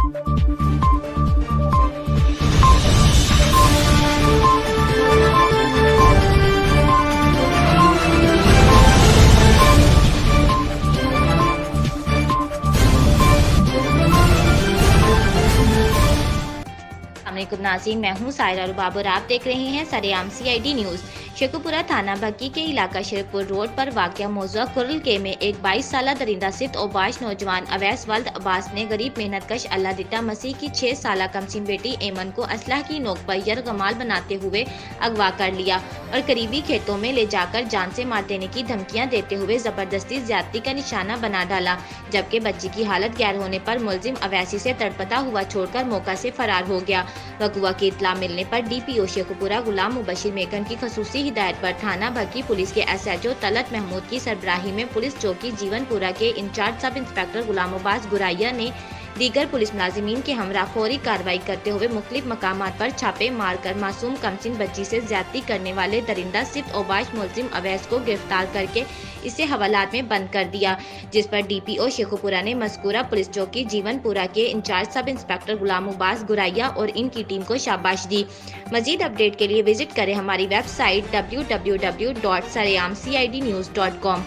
अस्सलामुअलैकुम नाज़रीन, मैं हूँ सायरा रुबाब और आप देख रहे हैं सरेआम CID न्यूज़। शेखुपुरा थाना बग्गी के इलाका शेरपुर रोड पर वाक़या मौजूदा कुरल के में एक 22 साला दरिंदा सिद्ध ओबाश नौजवान अवैस वल्द अब्बास ने गरीब मेहनतकश अल्लाह दिता मसीह की 6 साला कमसिन बेटी एमन को असलाह की नोक पर यरगमाल बनाते हुए अगवा कर लिया और करीबी खेतों में ले जाकर जान से मार देने की धमकियां देते हुए जबरदस्ती ज्यादती का निशाना बना डाला, जबकि बच्ची की हालत गैर होने पर मुलजिम अवैसी से तड़पता हुआ छोड़कर मौका से फरार हो गया। अगवा की इत्तला मिलने पर DPO शेखुपुरा गुलाम मुबशिर मेकन की खसूसी हिदायत पर थाना बग्गी पुलिस के SHO तलत महमूद की सरबराही में पुलिस चौकी जीवनपुरा के इंचार्ज सब इंस्पेक्टर गुलाम अब्बास गुराइया ने दीगर पुलिस मुलाजिमीन के हमरा फौरी कार्रवाई करते हुए मुख्तलिफ मकामात पर छापे मारकर मासूम कमसिन बच्ची से ज्यादती करने वाले दरिंदा सिद्ध ओबाश मुलजिम अवैस को गिरफ्तार करके इसे हवालात में बंद कर दिया, जिस पर DPO शेखुपुरा ने मज़कूरा पुलिस चौकी जीवनपुरा के इंचार्ज सब इंस्पेक्टर गुलाम अब्बास गुराइया और इनकी टीम को शाबाश दी। मजीद अपडेट के लिए विजिट करें हमारी वेबसाइट www.sareamcidnews.com।